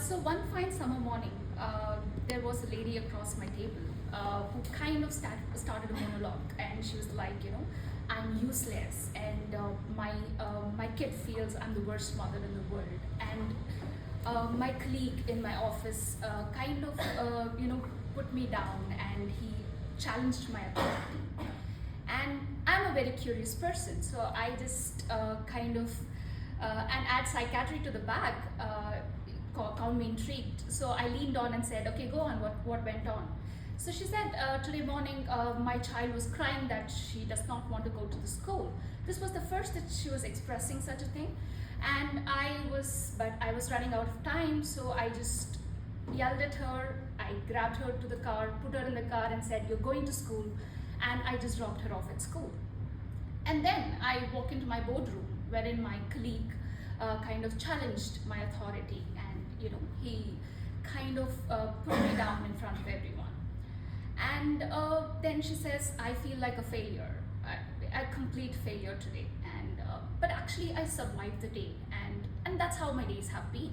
So one fine summer morning, there was a lady across my table who kind of started a monologue, and she was like, I'm useless, and my kid feels I'm the worst mother in the world, and my colleague in my office kind of put me down, and he challenged my authority. And I'm a very curious person, so I just kind of and add psychiatry to the bag, found me intrigued. So I leaned on and said, okay, go on, what went on? So she said, today morning my child was crying that she does not want to go to the school. This was the first that she was expressing such a thing. And I was running out of time, so I just yelled at her. I grabbed her to the car, put her in the car and said, you're going to school. And I just dropped her off at school. And then I walk into my boardroom, wherein my colleague kind of challenged my authority, and he kind of put me down in front of everyone. And then she says, I feel like a failure, a complete failure today. And but actually, I survived the day, and that's how my days have been.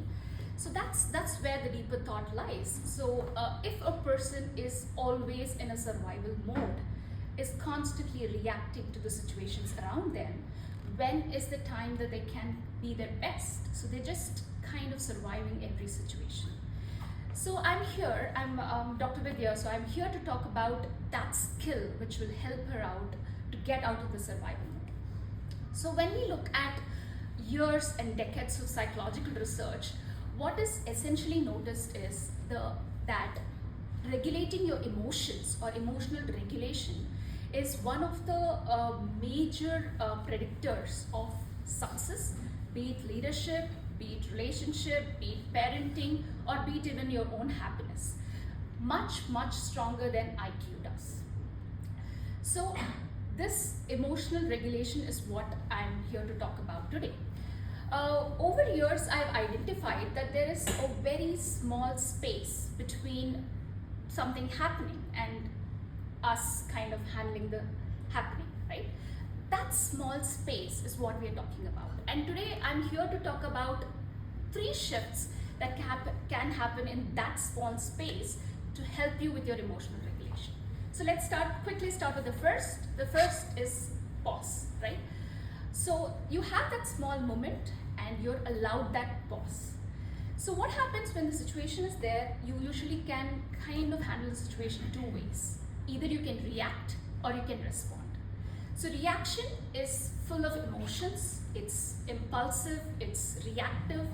So that's where the deeper thought lies. So if a person is always in a survival mode, is constantly reacting to the situations around them, when is the time that they can be their best? So they're just kind of surviving every situation. So I'm here, I'm Dr. Vidya, so I'm here to talk about that skill which will help her out to get out of the survival mode. So when we look at years and decades of psychological research, what is essentially noticed is that regulating your emotions, or emotional regulation, is one of the major predictors of success, be it leadership, be it relationship, be it parenting, or be it even your own happiness. Much, much stronger than IQ does. So this emotional regulation is what I'm here to talk about today. Over years, I've identified that there is a very small space between something happening and us kind of handling the happening, right? That small space is what we are talking about. And today I'm here to talk about 3 shifts that can happen in that small space to help you with your emotional regulation. So let's quickly start with the first. The first is pause, right? So you have that small moment and you're allowed that pause. So what happens when the situation is there? You usually can kind of handle the situation 2 ways. Either you can react or you can respond. So reaction is full of emotions, it's impulsive, it's reactive,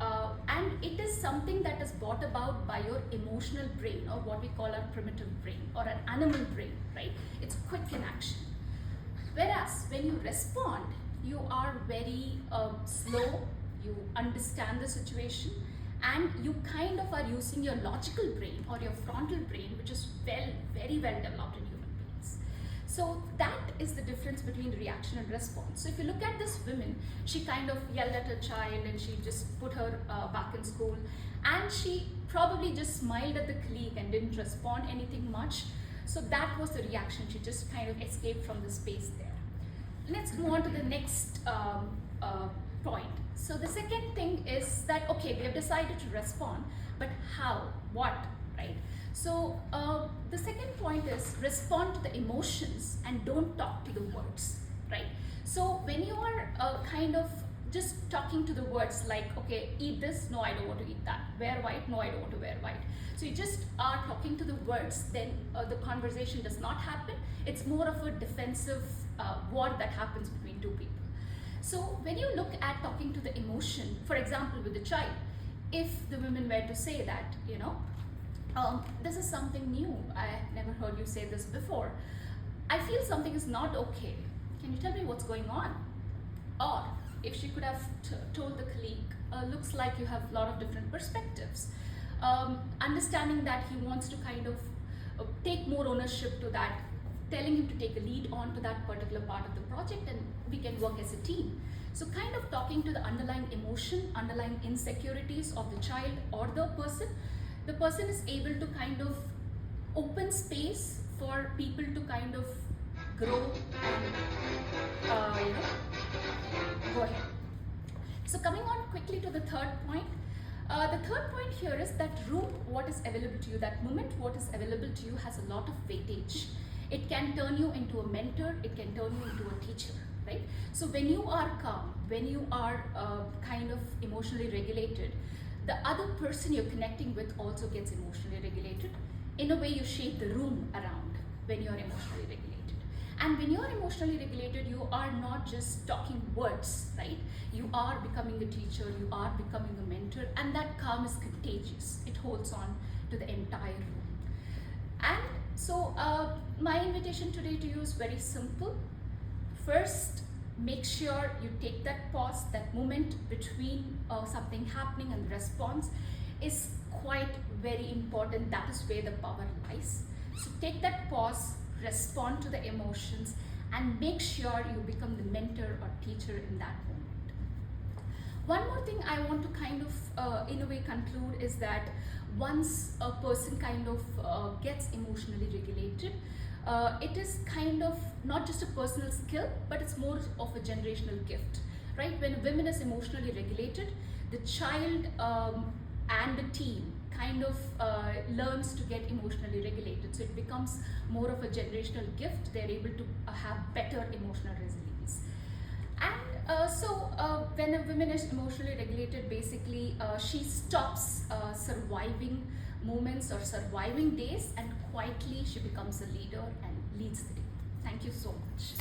and it is something that is brought about by your emotional brain, or what we call our primitive brain, or an animal brain, right? It's quick in action. Whereas when you respond, you are very slow, you understand the situation, and you kind of are using your logical brain or your frontal brain, which is very well developed in human beings. So that is the difference between reaction and response. So if you look at this woman, she kind of yelled at her child and she just put her back in school, and she probably just smiled at the colleague and didn't respond anything much. So that was the reaction. She just kind of escaped from the space there. Let's move on to the next point. So the second thing is that, okay, we have decided to respond, but how, what, right? So the second point is respond to the emotions and don't talk to the words, right? So when you are kind of just talking to the words like, okay, eat this, no, I don't want to eat that. Wear white, no, I don't want to wear white. So you just are talking to the words, then the conversation does not happen. It's more of a defensive war that happens between 2 people. So when you look at talking to the emotion, for example, with the child, if the women were to say that, this is something new, I have never heard you say this before. I feel something is not okay. Can you tell me what's going on? Or if she could have told the colleague, looks like you have a lot of different perspectives. Understanding that he wants to kind of take more ownership to that, telling him to take a lead on to that particular part of the project, and we can work as a team. So kind of talking to the underlying emotion, underlying insecurities of the child or the person is able to kind of open space for people to kind of grow and go ahead. So coming on quickly to the third point, The third point here is that room, what is available to you, that moment, what is available to you has a lot of weightage. It can turn you into a mentor, it can turn you into a teacher, right? So when you are calm, when you are kind of emotionally regulated, the other person you're connecting with also gets emotionally regulated. In a way, you shape the room around when you're emotionally regulated. And when you're emotionally regulated, you are not just talking words, right? You are becoming a teacher, you are becoming a mentor, and that calm is contagious. It holds on to the entire room. And so, my invitation today to you is very simple. First, make sure you take that pause, that moment between something happening and the response is quite very important. That is where the power lies. So, take that pause, respond to the emotions, and make sure you become the mentor or teacher in that moment. One more thing I want to kind of, in a way, conclude is that once a person kind of gets emotionally regulated, it is kind of not just a personal skill, but it's more of a generational gift, right? When a woman is emotionally regulated, the child and the teen kind of learns to get emotionally regulated. So it becomes more of a generational gift. They're able to have better emotional resilience. And when a woman is emotionally regulated, basically she stops surviving moments or surviving days, and quietly she becomes a leader and leads the day. Thank you so much.